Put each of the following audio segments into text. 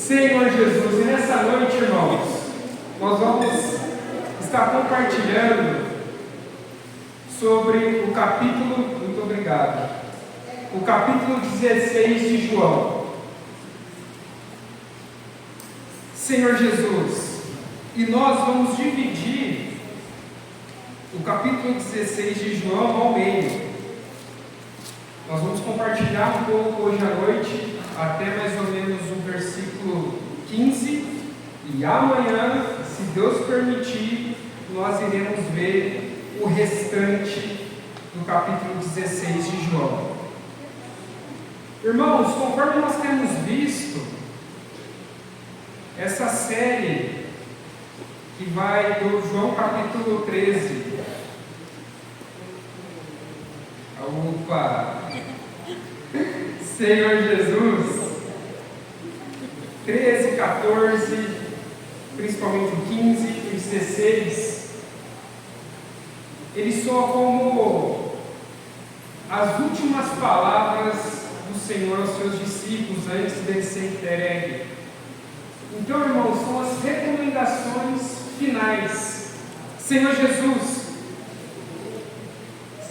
Senhor Jesus, e nessa noite, irmãos, nós vamos estar compartilhando sobre o capítulo, muito obrigado, o capítulo 16 de João. Senhor Jesus, e nós vamos dividir o capítulo 16 de João ao meio. Nós vamos compartilhar um pouco hoje à noite, até mais ou menos o versículo 15, e amanhã, se Deus permitir, nós iremos ver o restante do capítulo 16 de João. Irmãos, conforme nós temos visto, essa série que vai do João capítulo 13. Opa! Senhor Jesus, 13, 14, principalmente o 15 e o 16, ele soa como as últimas palavras do Senhor aos seus discípulos antes dele ser entregue. Então, irmãos, são as recomendações finais. Senhor Jesus,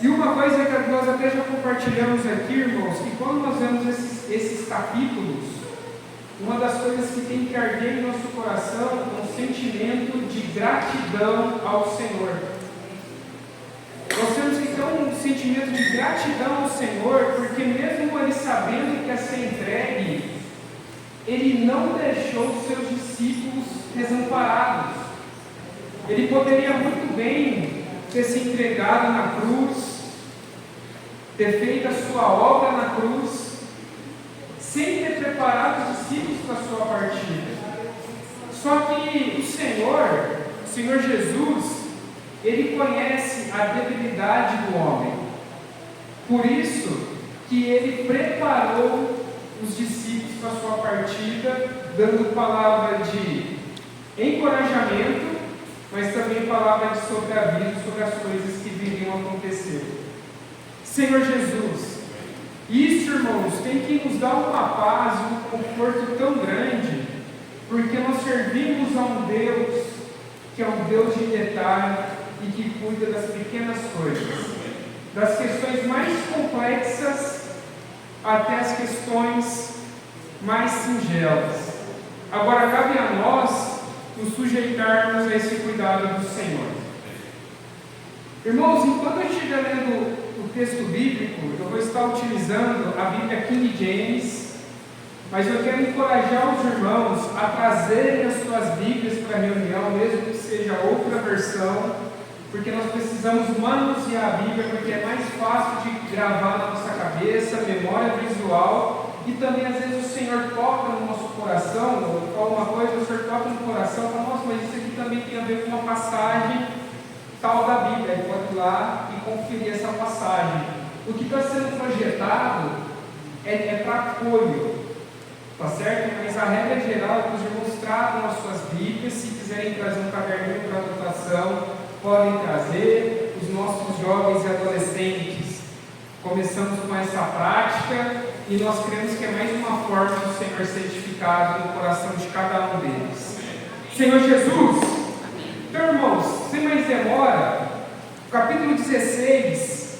e uma coisa que nós até já compartilhamos aqui, irmãos, que quando nós vemos esses capítulos, uma das coisas que tem que arder em nosso coração é um sentimento de gratidão ao Senhor. Nós temos que ter um sentimento de gratidão ao Senhor, porque mesmo Ele sabendo que ia ser entregue, Ele não deixou os seus discípulos desamparados. Ele poderia muito bem ter se entregado na cruz, ter feito a sua obra na cruz, sem ter preparado os discípulos para a sua partida. Só que o Senhor Jesus, Ele conhece a debilidade do homem. Por isso que Ele preparou os discípulos para a sua partida, dando palavra de encorajamento, mas também palavra de sobreaviso sobre as coisas que viriam acontecer. Senhor Jesus, isso, irmãos, tem que nos dar uma paz, um conforto tão grande, porque nós servimos a um Deus que é um Deus de detalhe e que cuida das pequenas coisas, das questões mais complexas até as questões mais singelas. Agora cabe a nós nos sujeitarmos a esse cuidado do Senhor. Irmãos, enquanto eu estiver lendo o texto bíblico, eu vou estar utilizando a Bíblia King James, mas eu quero encorajar os irmãos a trazerem as suas Bíblias para a reunião, mesmo que seja outra versão, porque nós precisamos manusear a Bíblia, porque é mais fácil de gravar na nossa cabeça, memória visual, e também às vezes o Senhor toca no nosso coração, ou fala uma coisa, o Senhor toca no coração, fala, nossa, mas isso aqui também tem a ver com uma passagem tal da Bíblia, aí pode ir lá e conferir essa passagem. O que está sendo projetado é para apoio, tá certo? Mas a regra geral é que os irmãos tragam as suas Bíblias. Se quiserem trazer um caderninho para anotação, podem trazer. Os nossos jovens e adolescentes, começamos com essa prática e nós cremos que é mais uma forma do Senhor ser edificado no coração de cada um deles. Senhor Jesus, então, irmãos, sem mais demora, o capítulo 16,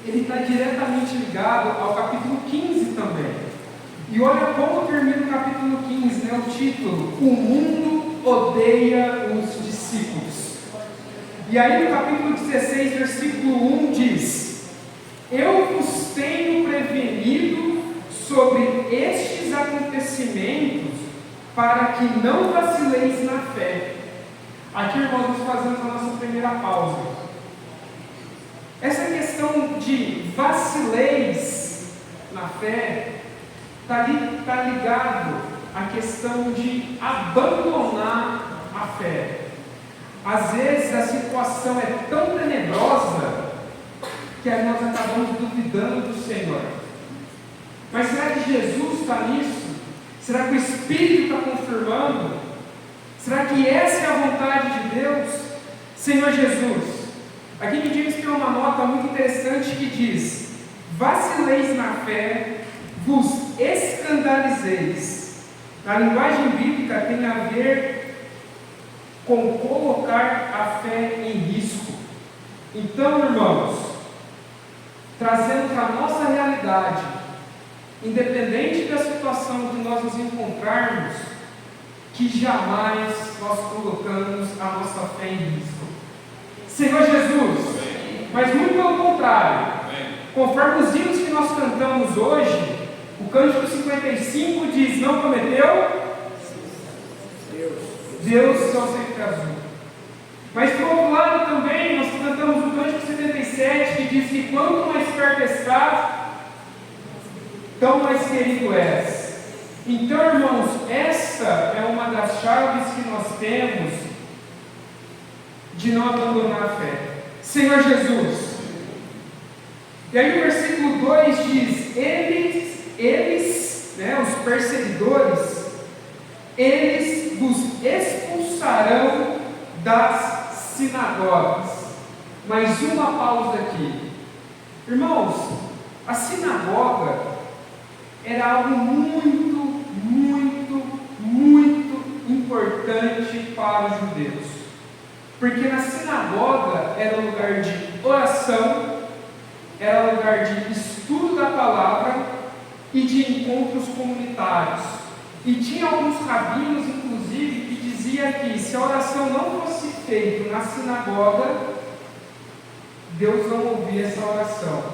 ele está diretamente ligado ao capítulo 15 também. E olha como termina o capítulo 15, né? O título: O mundo odeia os discípulos. E aí no capítulo 16, versículo 1 diz: Eu vos tenho prevenido sobre estes acontecimentos, para que não vacileis na fé. Aqui, irmãos, nós fazemos a nossa primeira pausa. Essa questão de vacileis na fé está ligado à questão de abandonar a fé. Às vezes a situação é tão tenebrosa que aí nós acabamos duvidando do Senhor. Mas será que Jesus está nisso? Será que o Espírito está confirmando? Será que essa é a vontade de Deus? Senhor Jesus, aqui me diz que tem uma nota muito interessante que diz: vacileis na fé, vos escandalizeis, Na linguagem bíblica tem a ver com colocar a fé em risco. Então, irmãos, trazendo para a nossa realidade, independente da situação que nós nos encontrarmos, que jamais nós colocamos a nossa fé em risco. Senhor Jesus, mas muito pelo contrário, conforme os hinos que nós cantamos hoje, o Cântico 55 diz: não prometeu? Deus só sempre azul. Mas por outro lado também, nós cantamos o Cântico 77, que diz que quanto mais perto estás, tão mais querido és. Então, irmãos, essa é uma das chaves que nós temos de não abandonar a fé. Senhor Jesus. E aí o versículo 2 diz: eles, os perseguidores, eles vos expulsarão das sinagogas. Mais uma pausa aqui. Irmãos, a sinagoga era algo muito, muito, muito importante para os judeus. Porque na sinagoga era lugar de oração, era lugar de estudo da palavra e de encontros comunitários. E tinha alguns rabinos, inclusive, que diziam que se a oração não fosse feita na sinagoga, Deus não ouvia essa oração.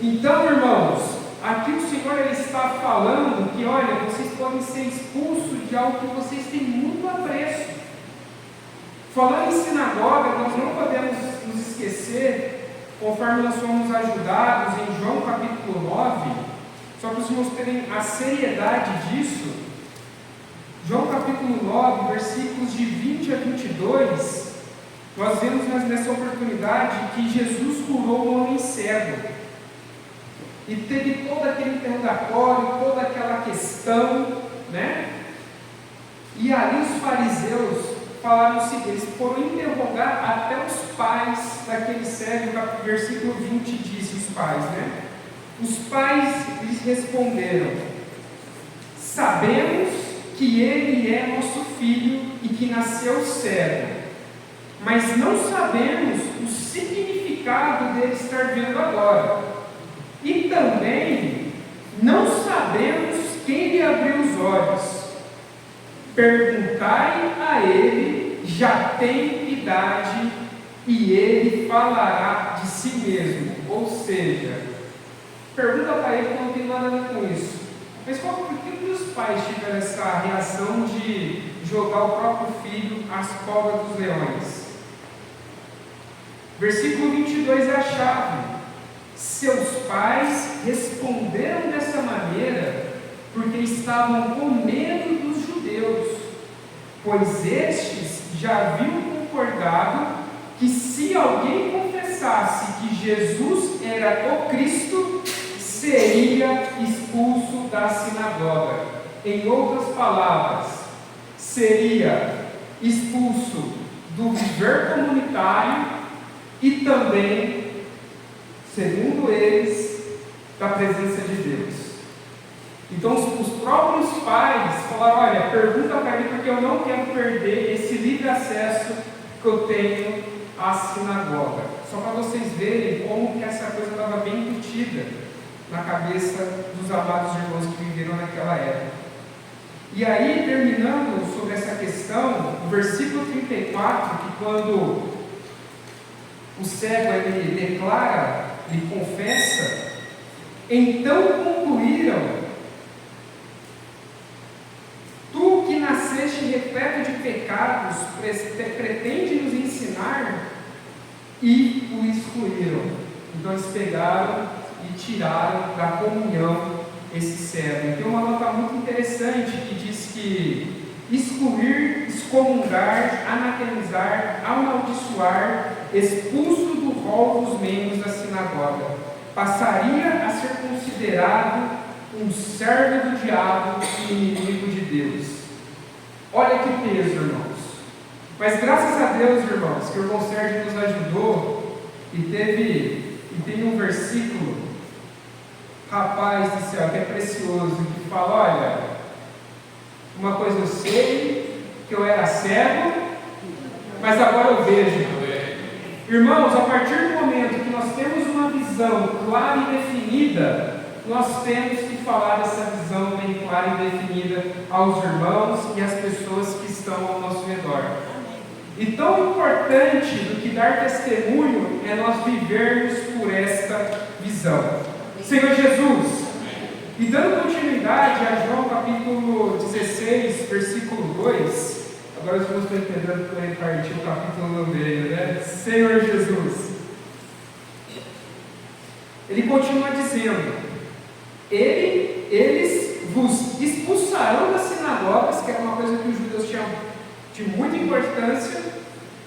Então, irmãos, aqui o Senhor ele está falando que, olha, vocês podem ser expulsos de algo que vocês têm muito apreço. Falando em sinagoga, nós não podemos nos esquecer, conforme nós fomos ajudados em João capítulo 9, só para os irmãos terem a seriedade disso. João capítulo 9, versículos de 20 a 22, nós vemos nessa oportunidade que Jesus curou um homem cego. E teve todo aquele interrogatório, toda aquela questão, E ali os fariseus falaram o seguinte: eles foram interrogar até os pais daquele cego. No versículo 20 diz os pais, Os pais lhes responderam: sabemos que ele é nosso filho e que nasceu cego, mas não sabemos o significado dele estar vendo agora. E também não sabemos quem lhe abriu os olhos. Perguntai a ele, já tem idade, e ele falará de si mesmo. Ou seja, pergunta para ele que não tem nada a ver com isso. Mas por que os pais tiveram essa reação de jogar o próprio filho às covas dos leões? Versículo 22 é a chave. Seus pais responderam dessa maneira porque estavam com medo dos judeus, pois estes já haviam concordado que se alguém confessasse que Jesus era o Cristo, seria expulso da sinagoga. Em outras palavras, seria expulso do viver comunitário e também, segundo eles, da presença de Deus. Então os próprios pais falaram: olha, pergunta para mim, porque eu não quero perder esse livre acesso que eu tenho à sinagoga. Só para vocês verem como que essa coisa estava bem embutida na cabeça dos amados irmãos que viveram naquela época. E aí, terminando sobre essa questão, o versículo 34, que quando o cego ele declara, ele confessa, então concluíram: tu que nasceste repleto de pecados, pretende nos ensinar? E o excluíram. Então eles pegaram e tiraram da comunhão esse cego. E tem uma nota muito interessante que diz que excluir, excomungar, anatemizar, amaldiçoar, expulso do rol dos membros da sinagoga, passaria a ser considerado um servo do diabo e inimigo de Deus. Olha que peso, irmãos. Mas graças a Deus, irmãos, que o irmão Sérgio nos ajudou e tem um versículo, rapaz do céu, que é precioso, que fala: olha, Uma coisa eu sei, que eu era cego, mas agora eu vejo. Irmãos, a partir do momento que nós temos uma visão clara e definida, nós temos que falar dessa visão bem clara e definida aos irmãos e às pessoas que estão ao nosso redor. E tão importante do que dar testemunho é nós vivermos por esta visão. Senhor Jesus, e dando continuidade a João capítulo 16, versículo 2, agora os irmãos estão entendendo que eu reparti o capítulo no meio, né? Senhor Jesus, ele continua dizendo: eles vos expulsarão das sinagogas, que era uma coisa que os judeus tinham de muita importância,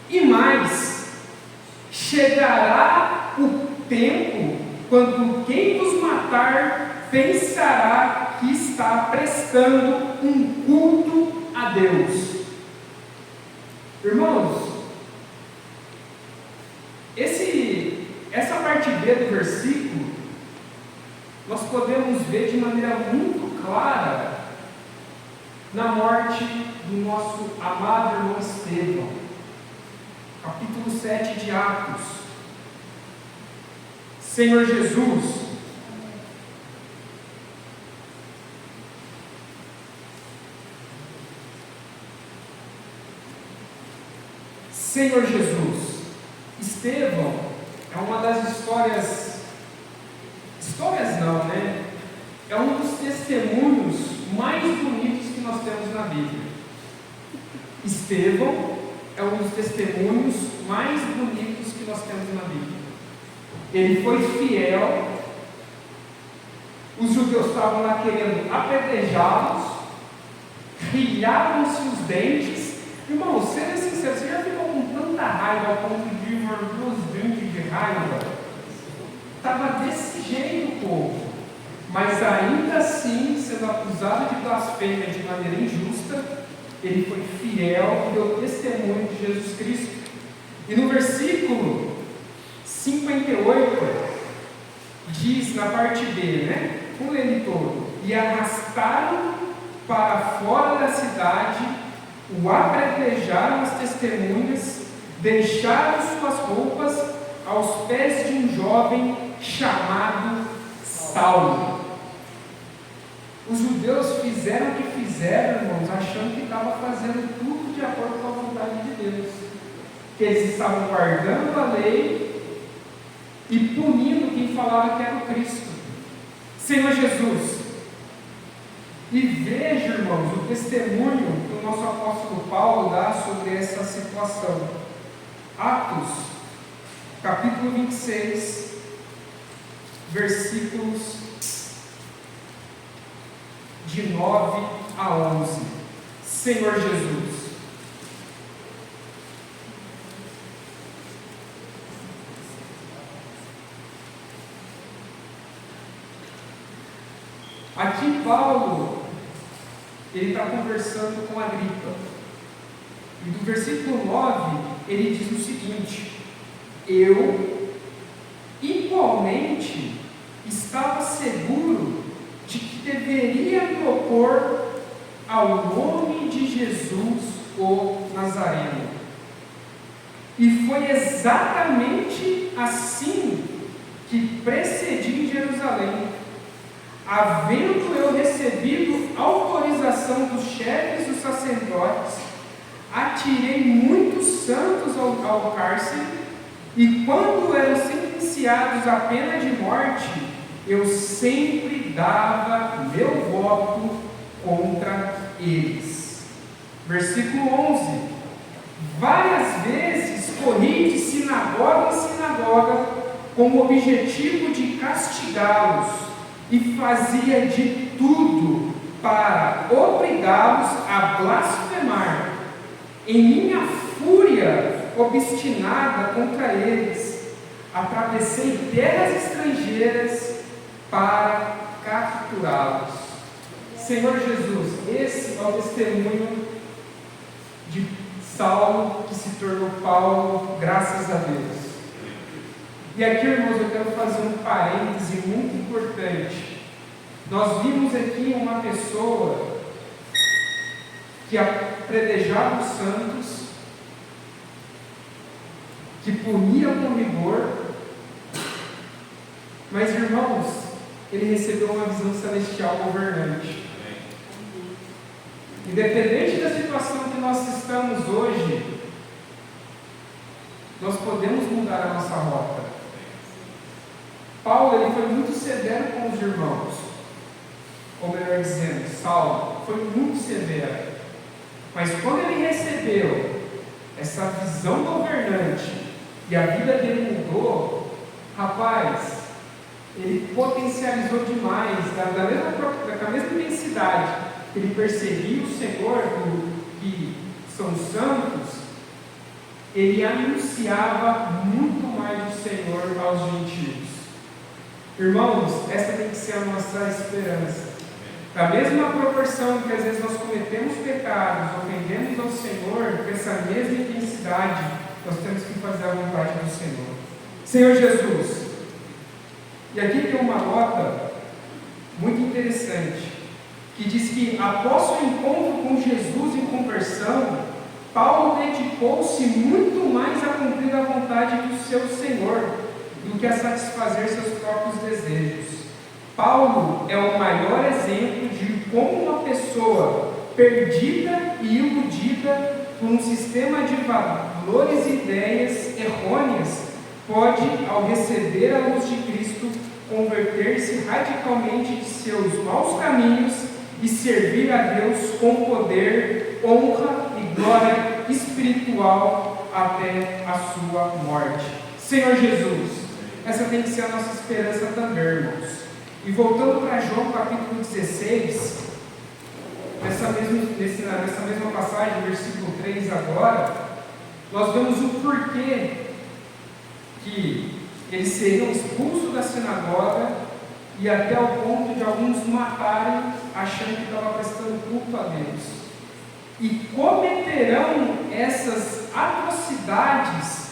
e mais, chegará o tempo quando quem vos matar pensará que está prestando um culto a Deus. Irmãos, essa parte B do versículo, nós podemos ver de maneira muito clara na morte do nosso amado irmão Estevão, capítulo 7 de Atos. Senhor Jesus, Estevão é uma das histórias não, né? É um dos testemunhos mais bonitos que nós temos na Bíblia. Estevão é um dos testemunhos mais bonitos que nós temos na Bíblia. Ele foi fiel, os judeus estavam lá querendo apedrejá-los, riavam-se os dentes. Irmão, sendo sincero, você já ficou com tanta raiva ao ponto de morder os dentes de raiva? Estava desse jeito o povo, mas ainda assim, sendo acusado de blasfêmia de maneira injusta, ele foi fiel e deu testemunho de Jesus Cristo. E no versículo 58, diz na parte B, né? Com ele todo: e arrastaram para fora da cidade, o apedrejaram as testemunhas, deixaram suas roupas aos pés de um jovem chamado Saulo. Os judeus fizeram o que fizeram, irmãos, achando que estavam fazendo tudo de acordo com a vontade de Deus, que eles estavam guardando a lei e punindo quem falava que era o Cristo. Senhor Jesus, e veja, irmãos, o testemunho que o nosso apóstolo Paulo dá sobre essa situação. Atos, capítulo 26, versículos de 9 a 11. Senhor Jesus, aqui Paulo, ele está conversando com Agripa, e do versículo 9, ele diz o seguinte: eu, igualmente, estava seguro de que deveria me opor ao nome de Jesus, o Nazareno. E foi exatamente assim que procedi em Jerusalém. Havendo eu recebido autorização dos chefes dos sacerdotes, atirei muitos santos ao cárcere, e quando eram sentenciados à pena de morte, eu sempre dava meu voto contra eles. Versículo 11: várias vezes corri de sinagoga em sinagoga com o objetivo de castigá-los, e fazia de tudo para obrigá-los a blasfemar. Em minha fúria obstinada contra eles, atravessei terras estrangeiras para capturá-los. Senhor Jesus, esse é o testemunho de Saulo, que se tornou Paulo, graças a Deus. E aqui, irmãos, eu quero fazer um parêntese muito importante. Nós vimos aqui uma pessoa que apredejava os santos, que punia com rigor, mas, irmãos, ele recebeu uma visão celestial governante. Independente da situação que nós estamos hoje, nós podemos mudar a nossa rota. Paulo, ele foi muito severo com os irmãos, ou melhor dizendo, Saulo foi muito severo, mas quando ele recebeu essa visão governante e a vida dele mudou, rapaz, ele potencializou demais, com a mesma intensidade que ele perseguia o Senhor, que são santos, ele anunciava muito mais o Senhor aos gentios. Irmãos, essa tem que ser a nossa esperança. Da mesma proporção que às vezes nós cometemos pecados, ofendemos ao Senhor, com essa mesma intensidade, nós temos que fazer a vontade do Senhor. Senhor Jesus, e aqui tem uma nota muito interessante, que diz que após o encontro com Jesus em conversão, Paulo dedicou-se muito mais a cumprir a vontade do seu Senhor, do que a satisfazer seus próprios desejos. Paulo é o maior exemplo de como uma pessoa perdida e iludida por um sistema de valores e ideias errôneas pode, ao receber a luz de Cristo, converter-se radicalmente de seus maus caminhos e servir a Deus com poder, honra e glória espiritual até a sua morte. Senhor Jesus, essa tem que ser a nossa esperança também, irmãos. E voltando para João capítulo 16, nessa mesma passagem, versículo 3 agora, nós vemos o porquê que eles seriam expulsos da sinagoga e até o ponto de alguns matarem, achando que estavam prestando culto a Deus. E cometerão essas atrocidades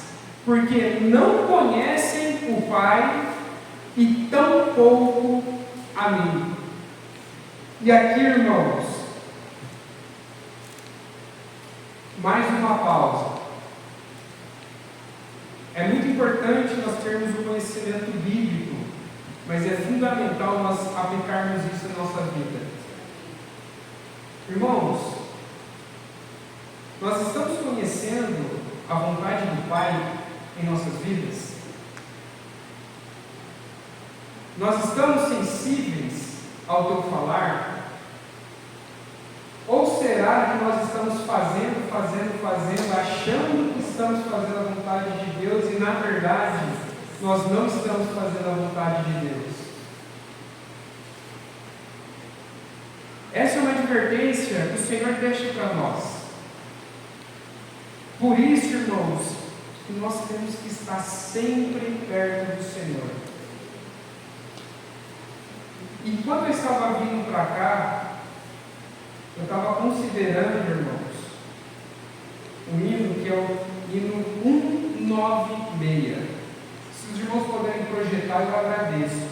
porque não conhecem o Pai e tampouco a mim. E aqui, irmãos, mais uma pausa. É muito importante nós termos o conhecimento bíblico, mas é fundamental nós aplicarmos isso na nossa vida. Irmãos, nós estamos conhecendo a vontade do Pai em nossas vidas? Nós estamos sensíveis ao teu falar? Ou será que nós estamos fazendo, achando que estamos fazendo a vontade de Deus e, na verdade, nós não estamos fazendo a vontade de Deus? Essa é uma advertência que o Senhor deixa para nós. Por isso, irmãos, que nós temos que estar sempre perto do Senhor. E quando eu estava vindo para cá, eu estava considerando, irmãos, um hino que é o hino 196. Se os irmãos puderem projetar, eu agradeço.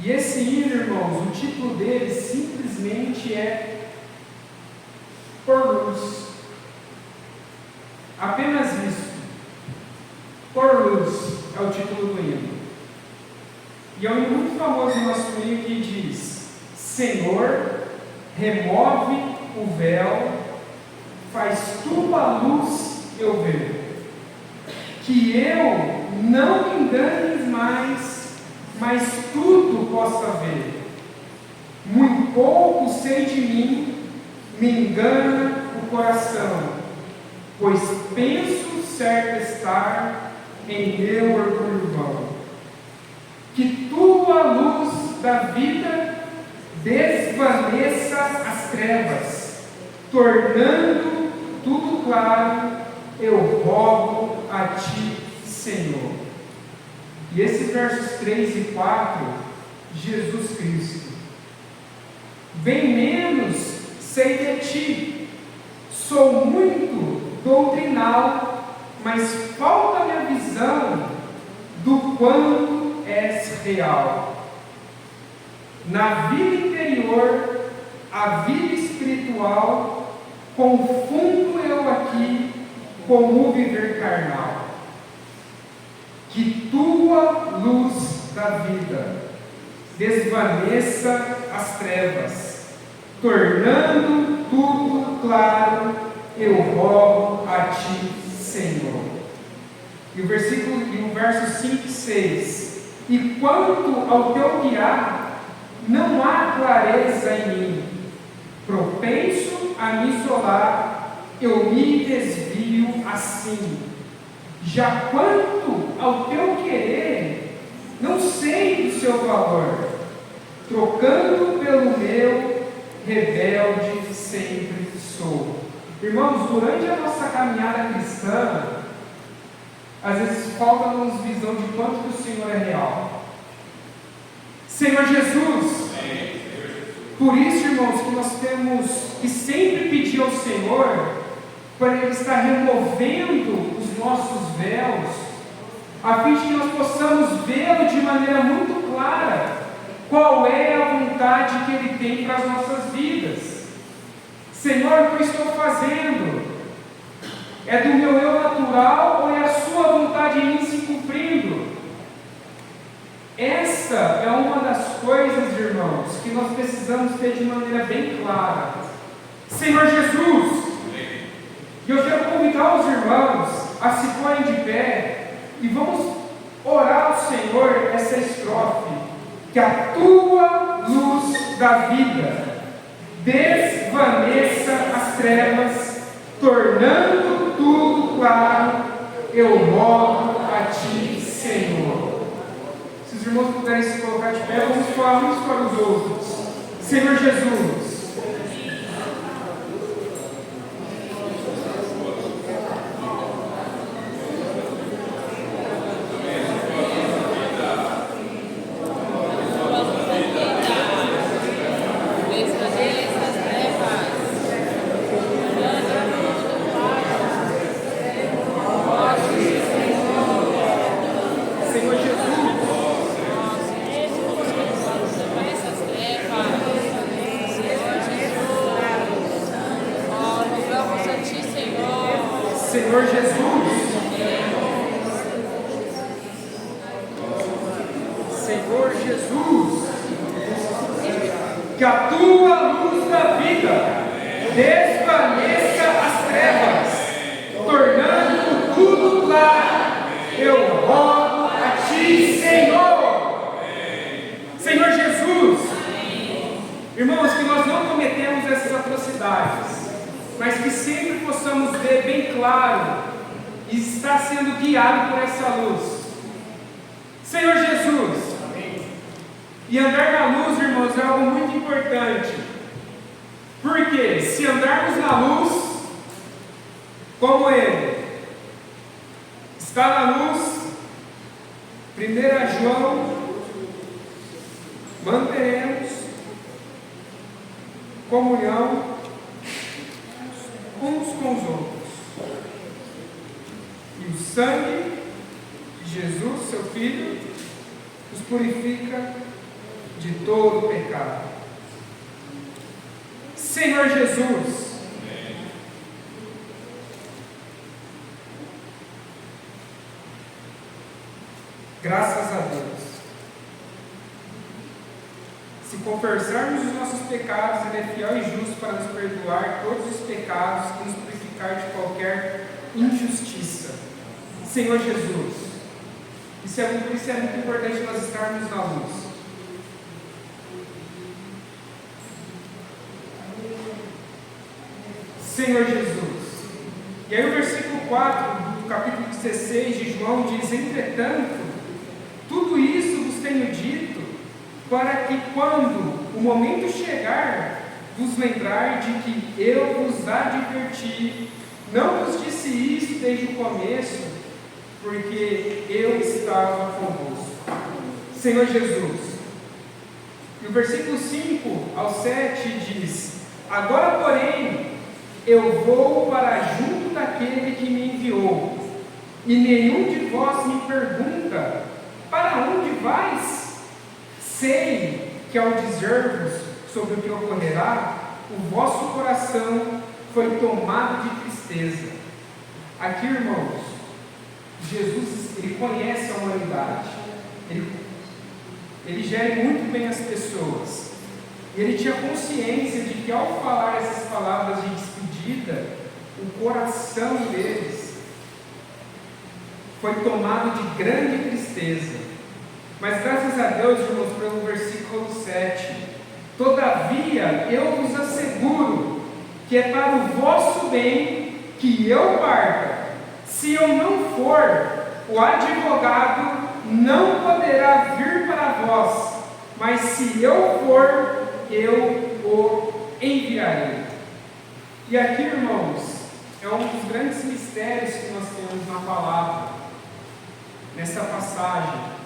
E esse hino, irmãos, o título dele simplesmente é Por Luz. Apenas isso. Por Luz é o título do hino. E é um hino muito famoso no nosso hino que diz: Senhor, remove o véu, faz tua luz eu ver, que eu não me engane mais, mas tudo possa ver. Muito pouco sei de mim, me engana o coração, pois penso certo estar em meu orgulho vão. Que tua luz da vida desvaneça as trevas, tornando tudo claro, eu rogo a ti, Senhor. E esses versos 3 e 4, Jesus Cristo: bem menos sei de ti, sou muito doutrinal, mas falta-me a visão do quanto és real. Na vida interior, a vida espiritual espiritual, confundo eu aqui com o viver carnal. Que tua luz da vida desvaneça as trevas, tornando tudo claro, eu rogo a ti, Senhor. E o verso 5 e 6. E quanto ao teu guiar, não há clareza em mim. Propenso a me isolar, eu me desvio assim. Já quanto ao teu querer, não sei do seu valor. Trocando pelo meu, rebelde sempre sou. Irmãos, durante a nossa caminhada cristã, às vezes falta-nos visão de quanto que o Senhor é real. Senhor Jesus, por isso, irmãos, que nós temos que sempre pedir ao Senhor para Ele estar removendo os nossos véus, a fim de que nós possamos vê-lo de maneira muito clara, qual é a vontade que Ele tem para as nossas vidas. Senhor, o que eu estou fazendo? É do meu eu natural ou é a sua vontade em mim se cumprindo? Essa é uma das coisas, irmãos, que nós precisamos ter de maneira bem clara. Senhor Jesus, eu quero convidar os irmãos a se porem de pé e vamos orar ao Senhor essa estrofe. Que a tua luz da vida desvaneça as trevas, tornando tudo claro, eu rogo a ti, Senhor. Se os irmãos puderem se colocar de pé, vamos falar uns para os outros. Senhor Jesus, Senhor Jesus, Senhor Jesus, que a tua luz da vida desvaneça as trevas, tornando tudo claro, eu rogo a ti, Senhor. Senhor Jesus, irmãos, que nós não cometemos essas atrocidades, mas que sempre possamos ver bem claro e estar sendo guiado por essa luz. Senhor Jesus, e andar na luz, irmãos, é algo muito importante, porque se andarmos na luz, como Ele está na luz, 1 João, manteremos comunhão uns com os outros. E o sangue de Jesus, seu Filho, nos purifica de todo pecado. Senhor Jesus, graças a Deus, se confessarmos os nossos pecados, Ele é fiel e justo para nos perdoar todos os pecados e nos purificar de qualquer injustiça. Senhor Jesus, isso é muito importante nós estarmos na luz. Senhor Jesus. E aí o versículo 4 do capítulo 16 de João diz: entretanto, tudo isso vos tenho dito, para que quando o momento chegar, vos lembrar de que eu vos adverti. Não vos disse isso desde o começo, porque eu estava convosco. Senhor Jesus. E o versículo 5 ao 7 diz: agora, porém, eu vou para junto daquele que me enviou, e nenhum de vós me pergunta: para onde vais? Sei que ao dizer-vos sobre o que ocorrerá, o vosso coração foi tomado de tristeza. Aqui, irmãos, Jesus, ele conhece a humanidade, ele gere muito bem as pessoas, e ele tinha consciência de que ao falar essas palavras de despedida, o coração deles foi tomado de grande tristeza. Mas graças a Deus, irmãos, pelo versículo 7, todavia eu vos asseguro que é para o vosso bem que eu parta. Se eu não for, o advogado não poderá vir para vós, mas se eu for, eu o enviarei. E aqui, irmãos, é um dos grandes mistérios que nós temos na palavra, nessa passagem.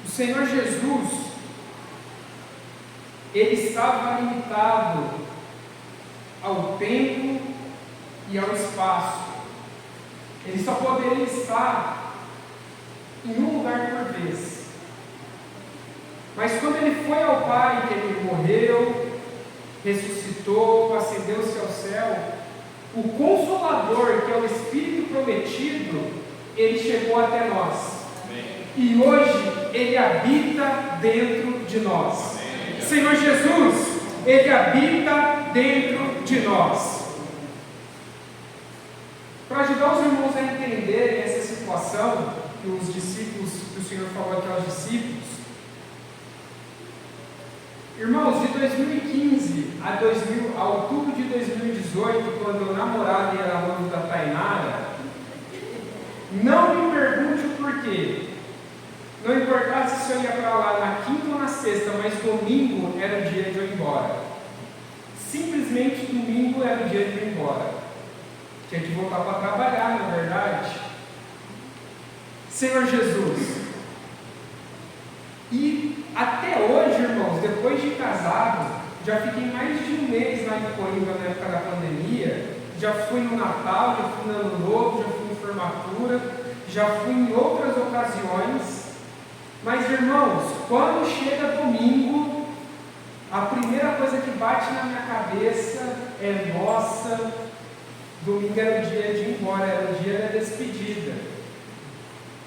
O Senhor Jesus, ele estava limitado ao tempo e ao espaço. Ele só poderia estar em um lugar por vez. Mas quando ele foi ao Pai, que ele morreu, ressuscitou, ascendeu-se ao céu, o Consolador, que é o Espírito prometido, ele chegou até nós. E hoje ele habita dentro de nós. Senhor Jesus, ele habita dentro de nós. Para ajudar os irmãos a entenderem essa situação que os discípulos, que o Senhor falou aqui aos discípulos, irmãos, de 2015 a outubro de 2018, quando eu namorava e era noivo da Tainara, não me pergunte o porquê. Não importasse se eu ia para lá na quinta ou na sexta, mas domingo era o dia de eu ir embora. Simplesmente domingo era o dia de eu ir embora. Tinha que voltar para trabalhar, na verdade. Senhor Jesus. E até hoje, irmãos, depois de casado, já fiquei mais de um mês lá em Coimbra na época da pandemia. Já fui no Natal, já fui no Ano Novo, já fui em formatura, já fui em outras ocasiões. Mas, irmãos, quando chega domingo, a primeira coisa que bate na minha cabeça é: nossa, domingo era o dia de ir embora, era o dia da despedida.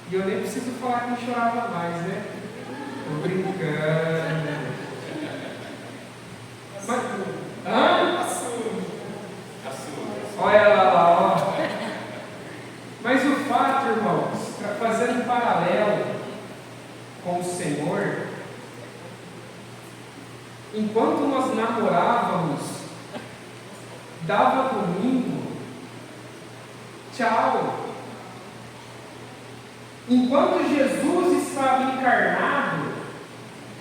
E eu nem preciso falar que não chorava mais, né? Tô brincando. Mas, olha ela lá, ó. Mas o fato, irmãos, fazendo um paralelo com o Senhor, enquanto nós namorávamos, dava domingo, tchau. Enquanto Jesus estava encarnado,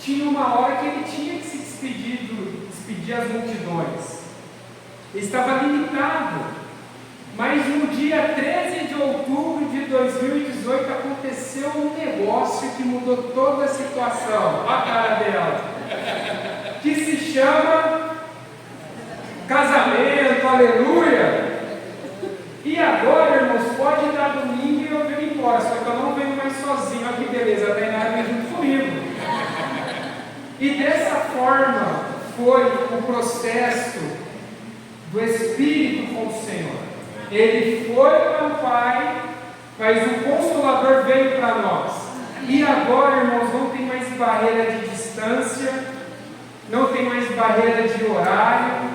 tinha uma hora que ele tinha que se despedir as multidões. Ele estava limitado. Mas no dia 13 de outubro de 2018 aconteceu um negócio que mudou toda a situação. Olha a cara dela. Que se chama casamento, aleluia. E agora, irmãos, pode dar domingo e eu venho embora. Só que eu não venho mais sozinho. Olha que beleza, a Tainara vem junto comigo. E dessa forma foi o processo do Espírito com o Senhor. Ele foi para o Pai, mas o Consolador veio para nós. E agora, irmãos, não tem mais barreira de distância, não tem mais barreira de horário.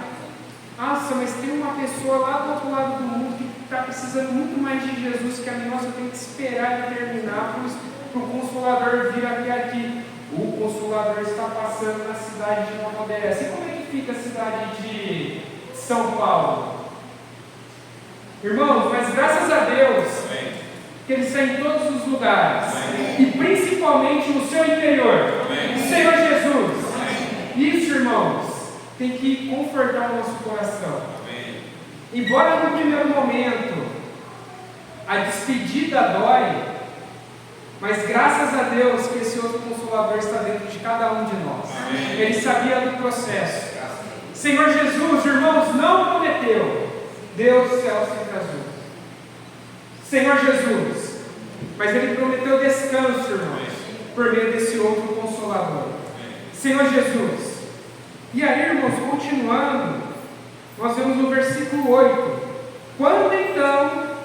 Nossa, mas tem uma pessoa lá do outro lado do mundo que está precisando muito mais de Jesus que a mim. Nossa, eu tenho que esperar ele terminar para o Consolador vir até aqui. O Consolador está passando na cidade de Nova Odessa. E como é que fica a cidade de São Paulo? Irmãos, mas graças a Deus, que Ele está em todos os lugares, e principalmente no seu interior, o Senhor Jesus. Isso, irmãos, tem que confortar o nosso coração. Embora no primeiro momento a despedida dói, mas graças a Deus que esse outro Consolador está dentro de cada um de nós. Ele sabia do processo. Senhor Jesus, irmãos, não prometeu Deus do céu sempre azul. Senhor Jesus, mas Ele prometeu descanso, irmãos, por meio desse outro Consolador. Senhor Jesus. E aí, irmãos, no versículo 8: quando então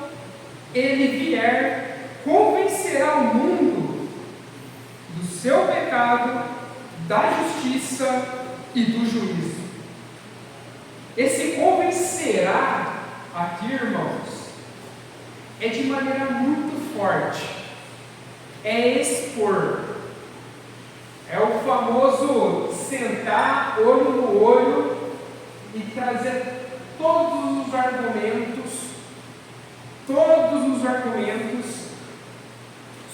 ele vier, convencerá o mundo do seu pecado, da justiça e do juízo. Esse convencerá aqui, irmãos, é de maneira muito forte, é expor, é o famoso sentar olho no olho e trazer todos os argumentos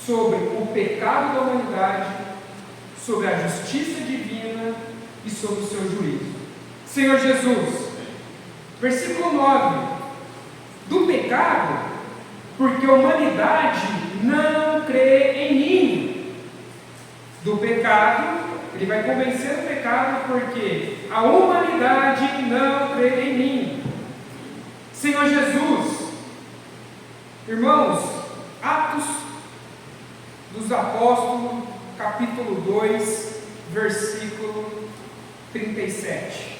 sobre o pecado da humanidade, sobre a justiça divina e sobre o seu juízo. Senhor Jesus, versículo 9: do pecado, porque a humanidade não crê em mim. Do pecado, ele vai convencer o pecado porque a humanidade não crê em mim. Senhor Jesus, irmãos, Atos dos Apóstolos, capítulo 2, versículo 37.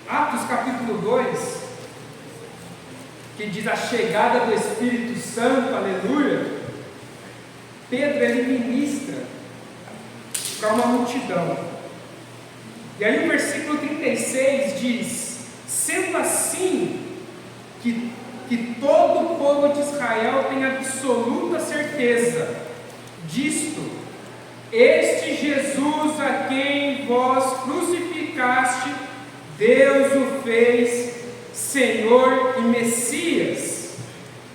Atos capítulo 2, que diz a chegada do Espírito Santo, aleluia. Pedro, ele ministra para uma multidão. E aí o versículo 36 diz: sendo assim, que todo o povo de Israel tem absoluta certeza disto, este Jesus a quem vós crucificaste, Deus o fez Senhor e Messias.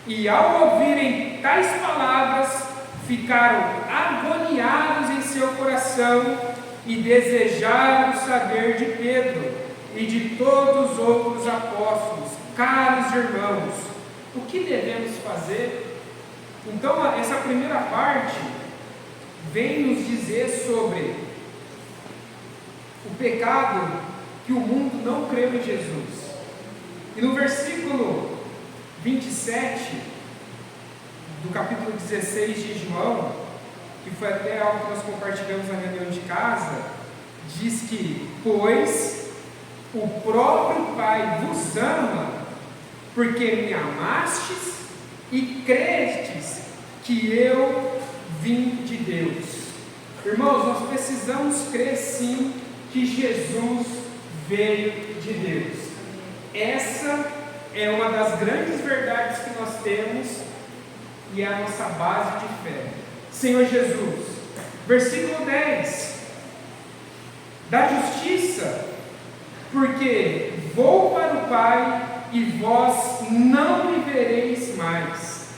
E ao ouvirem tais palavras, ficaram agoniados em seu coração e desejaram saber de Pedro e de todos os outros apóstolos: caros irmãos, o que devemos fazer? Então, essa primeira parte vem nos dizer sobre o pecado que o mundo não creu em Jesus. E no versículo 27 do capítulo 16 de João, que foi até algo que nós compartilhamos na reunião de casa, diz que: pois o próprio Pai vos ama, porque me amastes e crestes que eu vim de Deus. Irmãos, nós precisamos crer sim que Jesus veio de Deus. Essa é uma das grandes verdades que nós temos e é a nossa base de fé. Senhor Jesus, versículo 10: da justiça, porque vou para o Pai e vós não me vereis mais.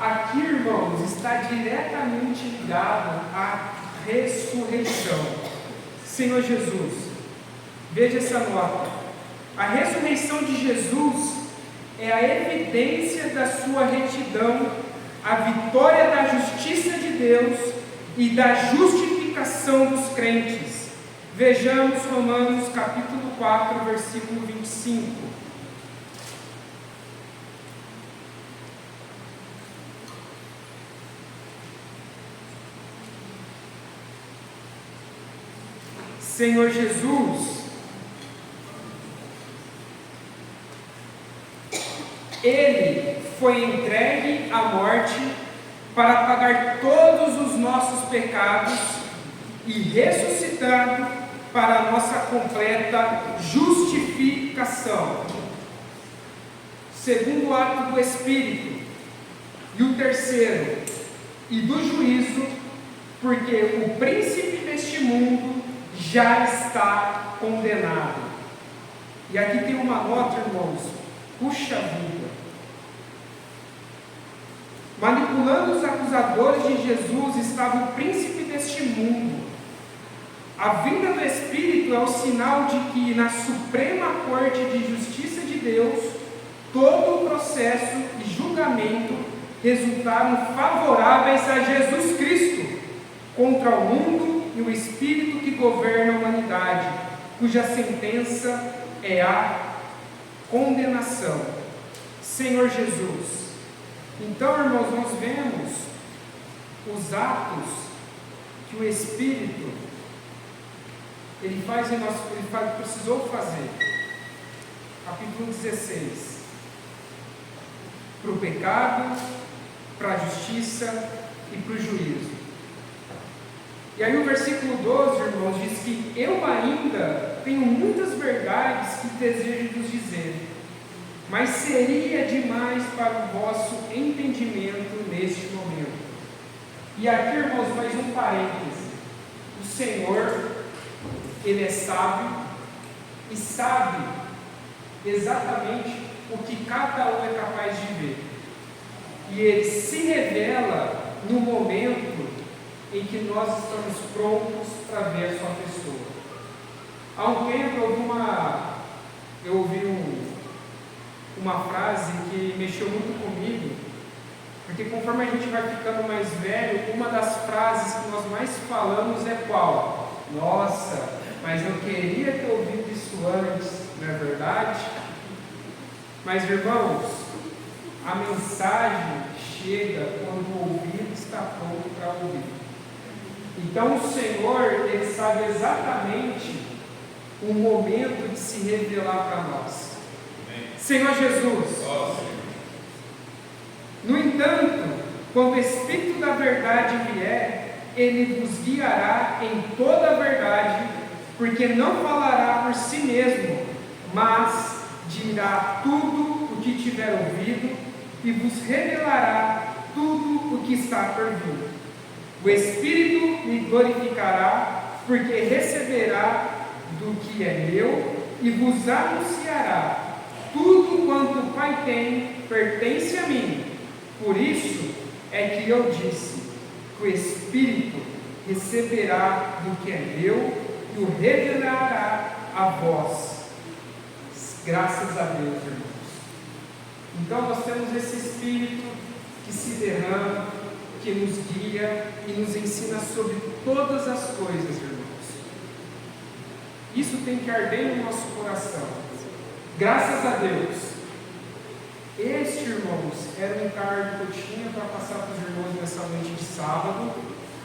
Aqui, irmãos, está diretamente ligado à ressurreição. Senhor Jesus, veja essa nota: a ressurreição de Jesus é a evidência da sua retidão, a vitória da justiça de Deus e da justificação dos crentes. Vejamos Romanos capítulo 4, versículo 25. Senhor Jesus, Ele foi entregue à morte para pagar todos os nossos pecados e ressuscitado para a nossa completa justificação. Segundo ato do Espírito. E o terceiro, e do juízo, porque o príncipe deste mundo já está condenado. E aqui tem uma nota, irmãos. Puxa vida! Manipulando os acusadores de Jesus estava o príncipe deste mundo. A vinda do Espírito é o sinal de que na Suprema Corte de Justiça de Deus, todo o processo e julgamento resultaram favoráveis a Jesus Cristo contra o mundo e o espírito que governa a humanidade, cuja sentença é a condenação. Senhor Jesus, então, irmãos, nós vemos os atos que o Espírito ele precisou fazer. Capítulo 16. Para o pecado, para a justiça e para o juízo. E aí o versículo 12, irmãos, diz que eu ainda tenho muitas verdades que desejo vos dizer, mas seria demais para o vosso entendimento neste momento. E aqui, irmãos, mais um parêntese. O Senhor, Ele é sábio e sabe exatamente o que cada um é capaz de ver. E Ele se revela no momento em que nós estamos prontos para ver a sua pessoa. Há um tempo eu ouvi uma frase que mexeu muito comigo, porque conforme a gente vai ficando mais velho, uma das frases que nós mais falamos é qual? Nossa, mas eu queria ter ouvido isso antes, não é verdade? Mas, irmãos, a mensagem chega quando o ouvido está pronto para ouvir. Então o Senhor, Ele sabe exatamente o momento de se revelar para nós. Senhor Jesus, no entanto, quando o Espírito da verdade vier, Ele vos guiará em toda a verdade, porque não falará por si mesmo, mas dirá tudo o que tiver ouvido e vos revelará tudo o que está por vir. O Espírito me glorificará, porque receberá do que é meu e vos anunciará tudo quanto o Pai tem, pertence a mim. Por isso é que eu disse que o Espírito receberá do que é meu e o revelará a vós. Graças a Deus, irmãos. Então nós temos esse Espírito que se derrama, que nos guia e nos ensina sobre todas as coisas, irmãos. Isso tem que arder no nosso coração. Graças a Deus. Este, irmãos, era um encargo que eu tinha para passar para os irmãos nessa noite de sábado.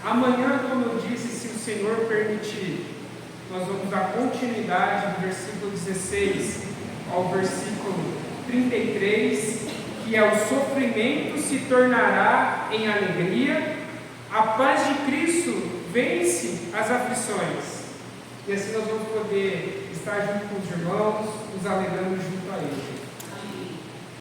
Amanhã, como eu disse, se o Senhor permitir, nós vamos dar continuidade do versículo 16 ao versículo 33, que é: o sofrimento se tornará em alegria, a paz de Cristo vence as aflições. E assim nós vamos poder estar junto com os irmãos, nos alegrando junto a Ele.